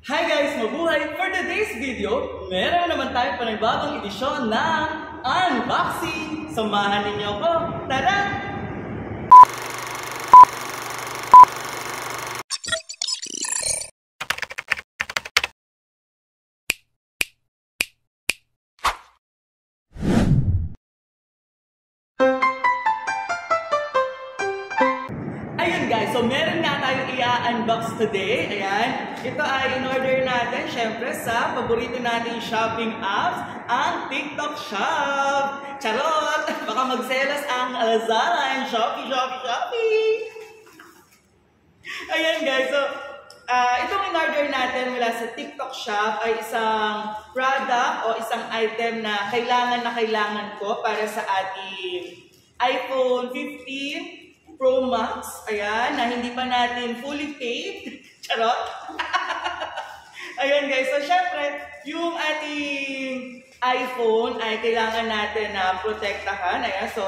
Hi guys! Mabuhay! For today's video, meron naman tayo panibagong edisyon ng unboxing! Samahan ninyo ako! Tara! Ayun guys, so meron nga tayong i-unbox today. Ayan, ito ay in-order natin syempre sa paborito nating shopping apps, ang TikTok Shop. Charot! Baka magselos ang Lazada and Shopee. Ayan guys, so itong in-order natin mula sa TikTok Shop ay isang product o isang item na kailangan ko para sa ating iPhone 15 Pro Max, ayan, na hindi pa natin fully paid. Charot! Ayan guys, so syempre, yung ating iPhone ay kailangan natin na protektahan. Ayan, so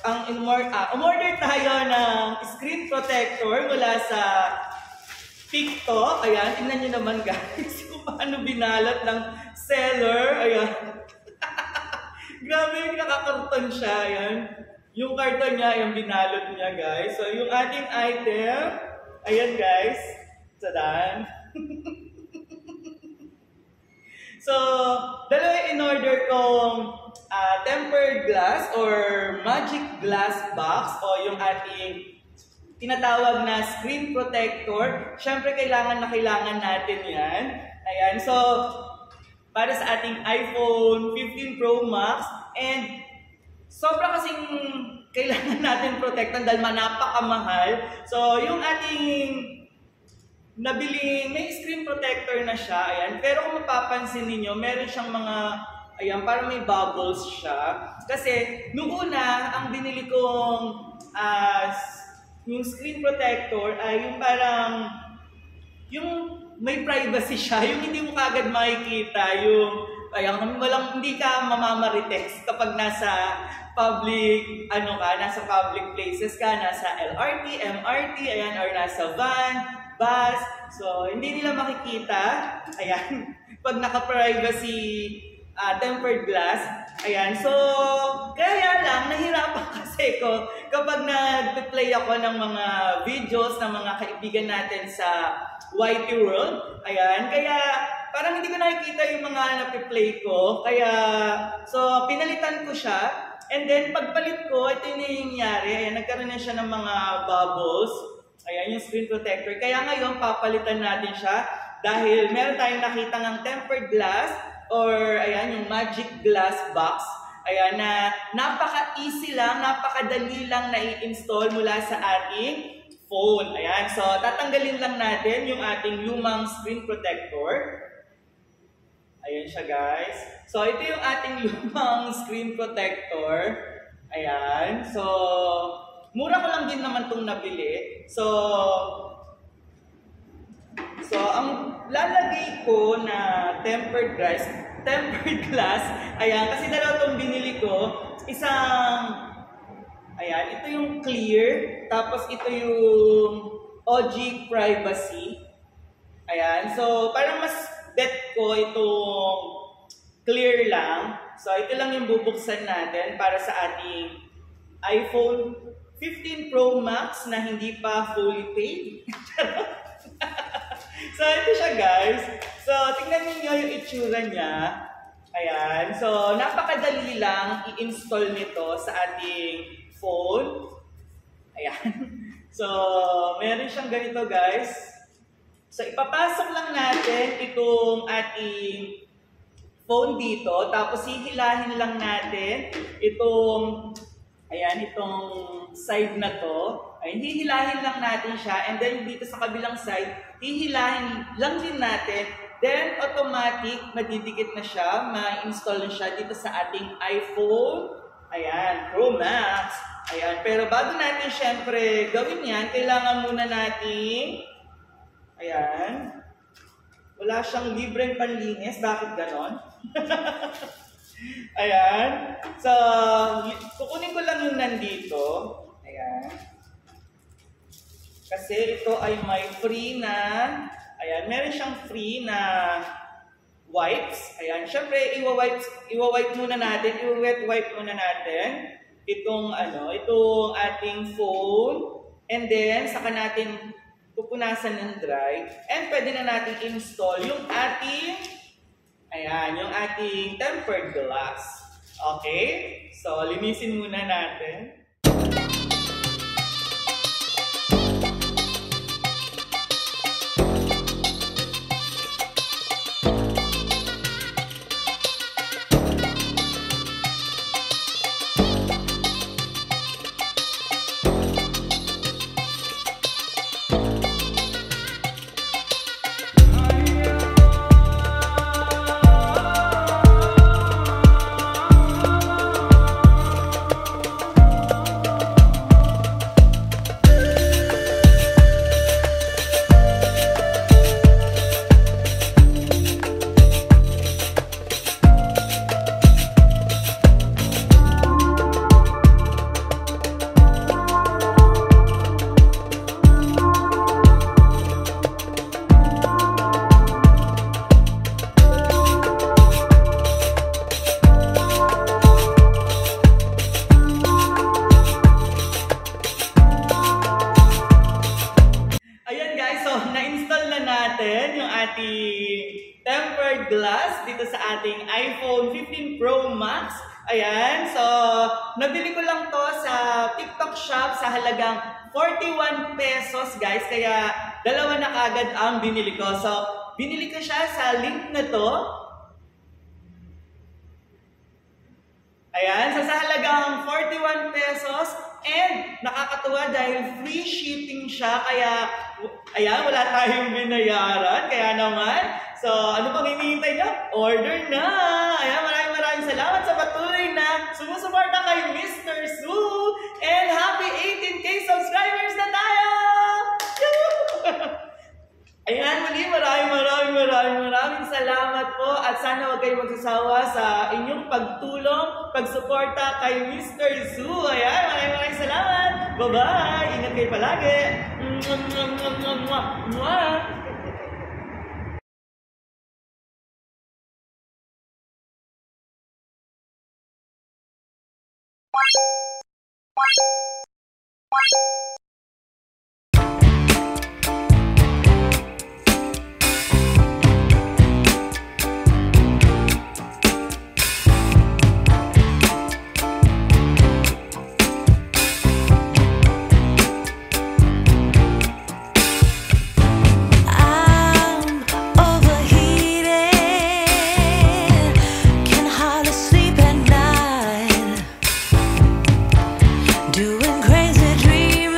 umorder tayo ng screen protector mula sa TikTok. Ayan, tingnan nyo naman guys kung paano binalot ng seller. Ayan. Grabe, nakakarton siya. Ayan. Yung karton niya, yung binalot niya, guys. So, yung ating item, ayan, guys. Sadan. So, dalawa in-order kong tempered glass or magic glass box o yung ating tinatawag na screen protector. Siyempre, kailangan natin yan. Ayan. So, para sa ating iPhone 15 Pro Max and sobra kasing kailangan natin protektan dahil napakamahal. So, yung ating nabiling, may screen protector na siya, ayan. Pero kung mapapansin niyo, meron siyang mga, ayan, parang may bubbles siya. Kasi, nung una, ang binili kong yung screen protector ay yung parang, yung may privacy siya, yung hindi mo kagad makikita, yung ayan, hindi ka mamamarites kapag nasa public, nasa public places ka, nasa LRT, MRT, ayan, or nasa van, bus. So, hindi nila makikita, ayan, pag naka-privacy tempered glass, ayan. So, kaya lang, nahirapan kasi ko kapag nag-play ako ng mga videos ng mga kaibigan natin sa YT World, ayan, kaya parang hindi ko nakikita yung mga napi-play ko, kaya, so, pinalitan ko siya, and then, pagpalit ko, ito yung nangyayari, ayan, nagkaroon na siya ng mga bubbles, ayan, yung screen protector, kaya ngayon, papalitan natin siya, dahil meron tayong nakita ng tempered glass, or, ayan, yung magic glass box, ayan, na napaka-easy lang, napakadali lang na i-install mula sa ating phone. Ayan, so tatanggalin lang natin yung ating lumang screen protector. Ayan siya guys. So ito yung ating lumang screen protector. Ayan, so mura ko lang din naman itong nabili. So ang lalagay ko na tempered glass, ayan, kasi dalawa itong binili ko, isang, ayan, ito yung clear, tapos ito yung OG privacy. Ayan, so parang mas bet ko itong clear lang. So ito lang yung bubuksan natin para sa ating iPhone 15 Pro Max na hindi pa fully paid. So ito siya guys. So tingnan niyo yung itsura niya. Ayan, so napakadali lang i-install nito sa ating phone. Ayan. So, meron siyang ganito guys. So, ipapasok lang natin itong ating phone dito. Tapos, hihilahin lang natin itong, ayan, itong side na to. Ayan, hihilahin lang natin siya. And then, dito sa kabilang side, hihilahin lang din natin. Then, automatic, madidikit na siya. Ma-install na siya dito sa ating iPhone. Ayan, Pro Max. Ayan, pero bago natin syempre gawin yan, kailangan muna natin, ayan, wala siyang libreng panlinis. Bakit ganon? Ayan, so, kukunin ko lang yung nandito. Ayan. Kasi ito ay may free na, Ayan, meron siyang free na wipes. Ayan, syempre iwa-wipe muna natin, i-wet wipe muna natin itong itong ating phone. And then saka natin pupunasan ng dry. And pwede na natin install yung ating tempered glass. Okay? So, linisin muna natin. Tempered glass dito sa ating iPhone 15 Pro Max. Ayan, so nabili ko lang to sa TikTok shop sa halagang 41 pesos guys. Kaya dalawa na kagad ang binili ko. So binili ko siya sa link na to. Ayan, so sa halagang 41 pesos. And nakakatuwa dahil free shipping siya, kaya ayan, wala tayong binayaran. Kaya naman, so ano pang hinihintay niyo? Order na! Ayan, maraming salamat sa patuloy na sumusuporta kay Mr. Sue. And happy 18K subscribers na tayo! Ayan, muli maraming salamat po at sana huwag kayong magsasawa sa inyong pagtulong, pagsuporta kay Mr. Sue. Ayan, maraming salamat. Bye-bye. Ingat kayo palagi. Doing crazy dreams.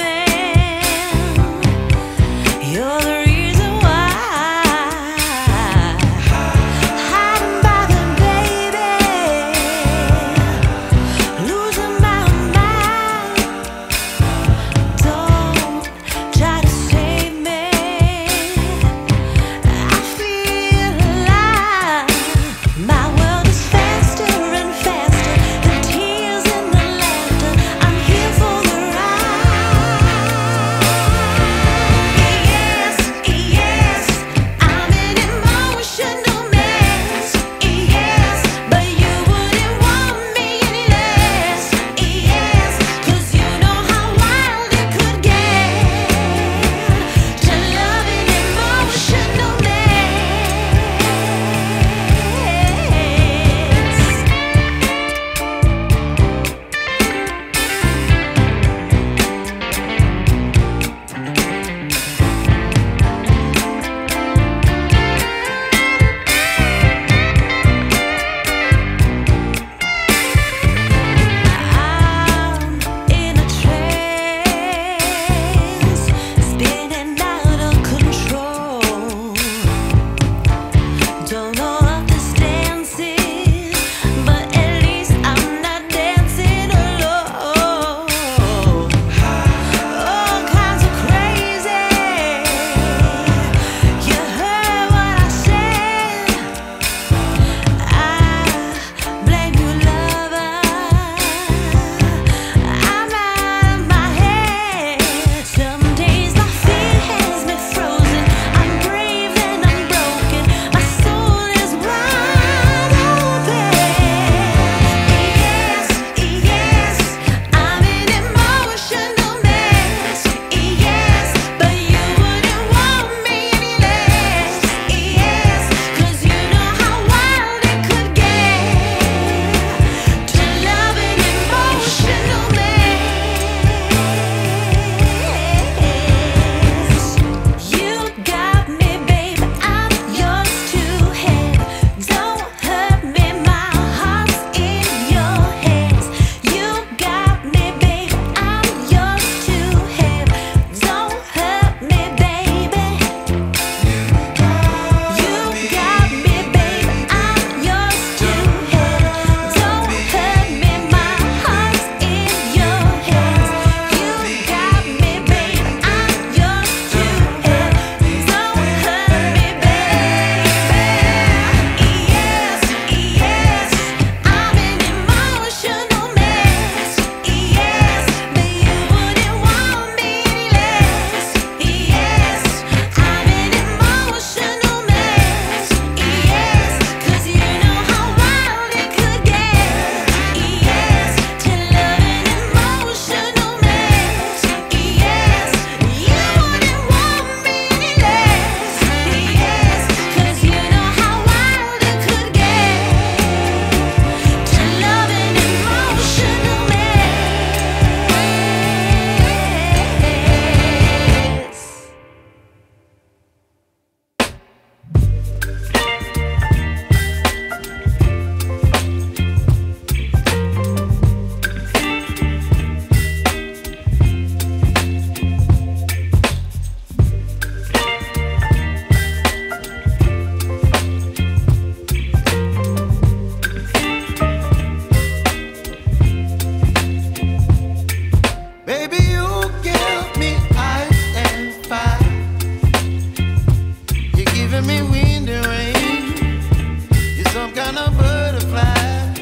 give me wind and rain. You're some kind of butterfly.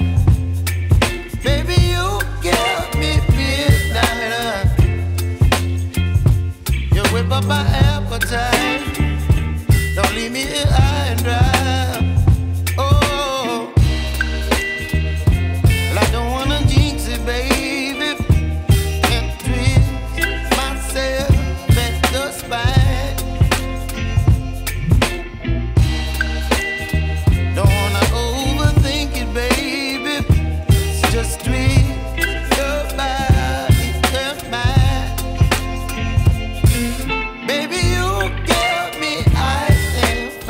Baby, you give me midnight. You whip up my appetite. Don't leave me here high and dry.